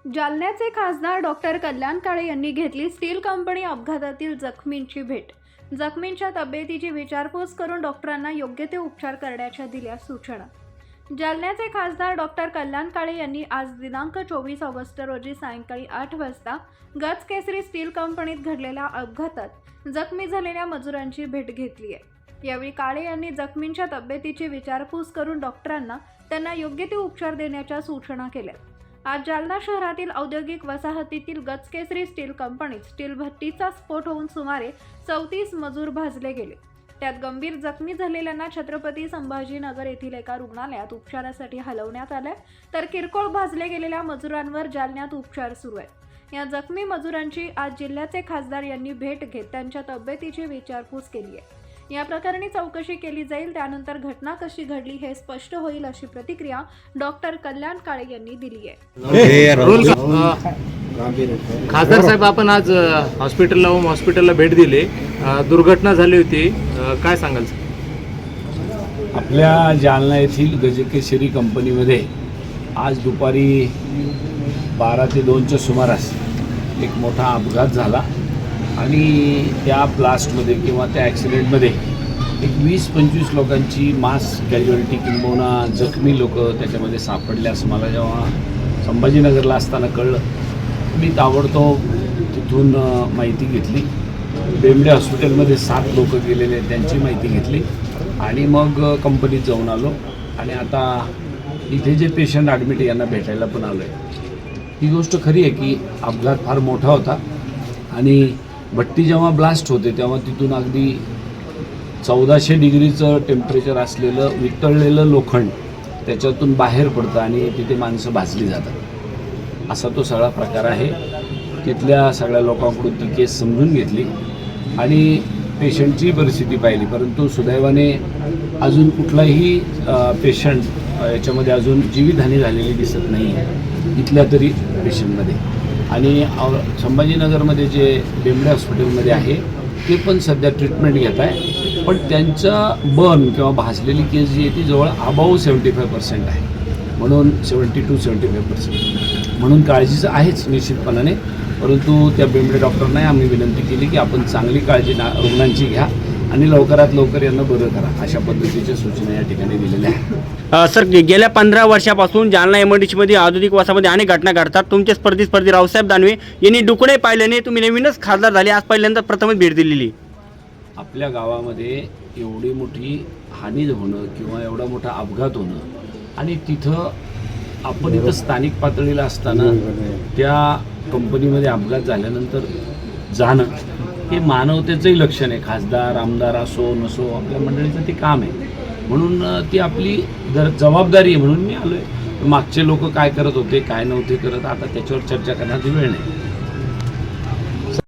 जालन्याचे खासदार डॉक्टर कल्याण काळे यांनी घेतली स्टील कंपनी अपघातातील जखमींची भेट। जखमींच्या तब्येतीची विचारपूस करून डॉक्टरांना योग्य ते उपचार करण्याच्या दिल्या सूचना। जालन्याचे खासदार डॉक्टर कल्याण काळे यांनी आज दिनांक 24 ऑगस्ट रोजी सायंकाळी 8 वाजता गजकेसरी स्टील कंपनीत घडलेल्या अपघातात जखमी झालेल्या मजुरांची भेट घेतली आहे। यावेळी काळे यांनी जखमींच्या तब्येतीची विचारपूस करून डॉक्टरांना त्यांना योग्य ते उपचार देण्याच्या सूचना केल्या। आज जालना शहरातील औद्योगिक वसाहतीतील गजकेसरी स्टील कंपनीत स्टील भट्टीचा स्फोट होऊन सुमारे 34 मजूर भाजले गेले। त्यात गंभीर जखमी झालेल्यांना छत्रपती संभाजीनगर येथील एका रुग्णालयात उपचारासाठी हलवण्यात आले, तर किरकोळ भाजले गेलेल्या मजुरांवर जालन्यात उपचार सुरू आहेत। या जखमी मजुरांची आज जिल्ह्याचे खासदार यांनी भेट घेत त्यांच्या तब्येतीची विचारपूस केली आहे। या प्रकरणी चौकशी केली जाईल, त्यानंतर घटना कशी घडली हे स्पष्ट होईल, अशी प्रतिक्रिया डॉक्टर कल्याण काळे यांनी दिली आहे। खासदार साहेब, आपण आज हॉस्पिटलला भेट दिली, दुर्घटना झाली होती, काय सांगाल? आपल्या जालना येथील गजकेसरी कंपनीमध्ये आज दुपारी 12 ते 2च्या सुमारास एक मोठा अपघात झाला आणि त्या ब्लास्टमध्ये किंवा त्या ॲक्सिडेंटमध्ये एक 20-25 लोकांची मास कॅज्युअलिटी किंबहुना जखमी लोक त्याच्यामध्ये सापडले असं मला जेव्हा संभाजीनगरला असताना कळलं, मी ताबडतोब तिथून माहिती घेतली। बेंबडे हॉस्पिटलमध्ये 7 लोक गेलेले त्यांची माहिती घेतली आणि मग कंपनीत जाऊन आलो आणि आता इथे जे पेशंट ॲडमिट यांना भेटायला पण आलो आहे। ही गोष्ट खरी आहे की अपघात फार मोठा होता आणि भट्टी जेव्हा ब्लास्ट होते तेव्हा तिथून अगदी 1400 डिग्रीचं टेम्परेचर असलेलं वितळलेलं लोखंड त्याच्यातून बाहेर पडतं आणि तिथे माणसं भाजली जातात, असा तो सगळा प्रकार आहे। तिथल्या सगळ्या लोकांकडून ती केस समजून घेतली आणि पेशंटची परिस्थिती पाहिली, परंतु सुदैवाने अजून कुठलाही पेशंट याच्यामध्ये अजून जीवितहानी झालेली दिसत नाही आहे इथल्या तरी पेशंटमध्ये। आणि संभाजीनगरमध्ये जे बेंबडे हॉस्पिटलमध्ये आहे ते पण सध्या ट्रीटमेंट घेत आहे, पण त्यांचं बर्न किंवा भाजलेली केस जी आहे ती जवळ अबाव 75% आहे, म्हणून 70-75% म्हणून काळजीचं आहेच निश्चितपणाने। परंतु त्या बेंबडे डॉक्टरनाही आम्ही विनंती केली की आपण चांगली काळजी रुग्णांची घ्या आणि लवकरात लवकर यांना बरं करा, अशा पद्धतीच्या सूचना या ठिकाणी दिलेल्या आहेत। सर, गेल्या 15 वर्षापासून जालना एमआयडीसीमध्ये औद्योगिक वसाहतीमध्ये अनेक घटना घडतात। तुमचे स्पर्धी रावसाहेब दानवे यांनी डुकडे पाहिल्याने तुम्ही नवीनच खासदार झाले, आज पहिल्यांदा प्रथमच भेट दिलेली। आपल्या गावामध्ये एवढी मोठी हानी होणं किंवा एवढा मोठा अपघात होणं आणि तिथं आपण इथं स्थानिक पातळीला असताना त्या कंपनीमध्ये अपघात झाल्यानंतर जाणं हे मानवतेचंही लक्षण आहे। खासदार आमदार असो नसो आपल्या मंडळीचं ते काम आहे, म्हणून ती आपली जबाबदारी आहे, म्हणून मी आलो आहे। मागचे लोक काय करत होते काय नव्हते करत आता त्याच्यावर चर्चा करण्याची वेळ नाही।